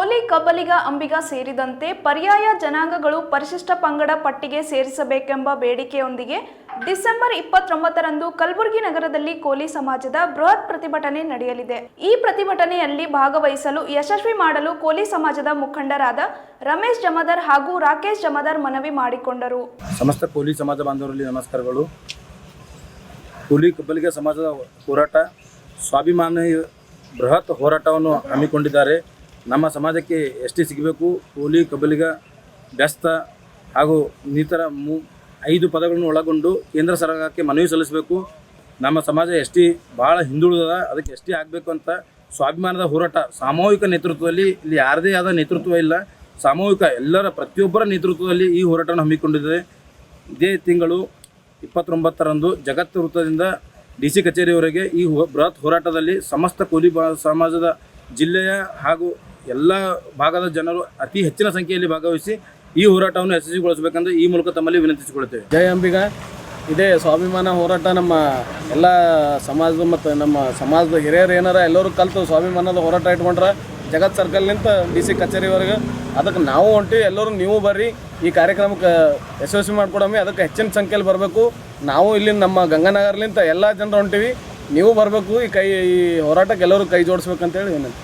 ಕೋಲಿ, ಕಬ್ಬಲಿಗ, ಅಂಬಿಗ ಸೇರಿದಂತೆ ಪರ್ಯಾಯ ಜನಾಂಗಗಳು ಪರಿಶಿಷ್ಟ ಪಂಗಡ ಪಟ್ಟಿಗೆ ಸೇರಿಸಬೇಕೆಂಬ ಬೇಡಿಕೆಯೊಂದಿಗೆ ಡಿಸೆಂಬರ್ 29ರಂದು ಕಲಬುರಗಿ ನಗರದಲ್ಲಿ ಕೋಲಿ ಸಮಾಜದ ಬೃಹತ್ ಪ್ರತಿಭಟನೆ ನಡೆಯಲಿದೆ. ಈ ಪ್ರತಿಭಟನೆಯಲ್ಲಿ ಭಾಗವಹಿಸಲು ಯಶಸ್ವಿ ಮಾಡಲು ಕೋಲಿ ಸಮಾಜದ ಮುಖಂಡರಾದ ರಮೇಶ್ ಜಮದರ್ ಹಾಗೂ ರಾಕೇಶ್ ಜಮದರ್ ಮನವಿ ಮಾಡಿಕೊಂಡರು. ಸಮಸ್ತ ಕೋಲಿ ಸಮಾಜ ಬಾಂಧವರಲ್ಲಿ ನಮಸ್ಕಾರಗಳು. ಕೋಲಿ ಕಬ್ಬಲಿಗ ಸಮಾಜದ ಹೋರಾಟ ಸ್ವಾಭಿಮಾನಿ ಬೃಹತ್ ಹೋರಾಟವನ್ನು ಹಮ್ಮಿಕೊಂಡಿದ್ದಾರೆ. ನಮ್ಮ ಸಮಾಜಕ್ಕೆ ಎಸ್ಟಿ ಸಿಗಬೇಕು, ಕೋಲಿ ಕಬ್ಬಲಿಗ ಬೆಸ್ತ ಹಾಗೂ ಇನ್ನಿತರ 5 ಪದಗಳನ್ನು ಒಳಗೊಂಡು ಕೇಂದ್ರ ಸರ್ಕಾರಕ್ಕೆ ಮನವಿ ಸಲ್ಲಿಸಬೇಕು. ನಮ್ಮ ಸಮಾಜ ಎಸ್ಟಿ ಭಾಳ ಹಿಂದುಳಿದ, ಅದಕ್ಕೆ ಎಸ್ಟಿ ಆಗಬೇಕು ಅಂತ ಸ್ವಾಭಿಮಾನದ ಹೋರಾಟ ಸಾಮೂಹಿಕ ನೇತೃತ್ವದಲ್ಲಿ, ಇಲ್ಲಿ ಯಾರದೇ ಆದ ನೇತೃತ್ವ ಇಲ್ಲ, ಸಾಮೂಹಿಕ ಎಲ್ಲರ ಪ್ರತಿಯೊಬ್ಬರ ನೇತೃತ್ವದಲ್ಲಿ ಈ ಹೋರಾಟವನ್ನು ಹಮ್ಮಿಕೊಂಡಿದೆ. ಇದೇ ತಿಂಗಳು 29ರಂದು ಜಗತ್ ವೃತ್ತದಿಂದ DC ಕಚೇರಿಯವರೆಗೆ ಈ ಬೃಹತ್ ಹೋರಾಟದಲ್ಲಿ ಸಮಸ್ತ ಕೋಲಿ ಸಮಾಜದ ಜಿಲ್ಲೆಯ ಹಾಗೂ ಎಲ್ಲ ಭಾಗದ ಜನರು ಅತಿ ಹೆಚ್ಚಿನ ಸಂಖ್ಯೆಯಲ್ಲಿ ಭಾಗವಹಿಸಿ ಈ ಹೋರಾಟವನ್ನು ಯಶಸ್ವಿಗೊಳಿಸಬೇಕೆಂದು ಈ ಮೂಲಕ ತಮ್ಮಲ್ಲಿ ವಿನಂತಿಸಿಕೊಳ್ಳುತ್ತೇವೆ. ಜೈ ಅಂಬಿಗ. ಇದೇ ಸ್ವಾಭಿಮಾನ ಹೋರಾಟ ನಮ್ಮ ಎಲ್ಲ ಸಮಾಜದ ಮತ್ತು ನಮ್ಮ ಸಮಾಜದ ಹಿರಿಯರು ಏನಾರ ಎಲ್ಲರೂ ಕಲಿತು ಸ್ವಾಭಿಮಾನದ ಹೋರಾಟ ಇಟ್ಕೊಂಡ್ರೆ ಜಗತ್ ಸರ್ಕಲ್ನಿಂದ DC ಕಚೇರಿವರೆಗೆ ಅದಕ್ಕೆ ನಾವು ಹೊಂಟಿವಿ. ಎಲ್ಲರೂ ನೀವು ಬರ್ರಿ, ಈ ಕಾರ್ಯಕ್ರಮಕ್ಕೆ ಯಶಸ್ವಿ ಮಾಡಿಕೊಡಮ್ಮಿ. ಅದಕ್ಕೆ ಹೆಚ್ಚಿನ ಸಂಖ್ಯೆಯಲ್ಲಿ ಬರಬೇಕು. ನಾವು ಇಲ್ಲಿ ನಮ್ಮ ಗಂಗಾನಗರ್ಲಿಂದ ಎಲ್ಲ ಜನರು ಹೊಂಟಿವಿ, ನೀವು ಬರಬೇಕು. ಈ ಹೋರಾಟಕ್ಕೆ ಎಲ್ಲರೂ ಕೈ ಜೋಡಿಸ್ಬೇಕಂತೇಳಿ ವಿನಂತಿ.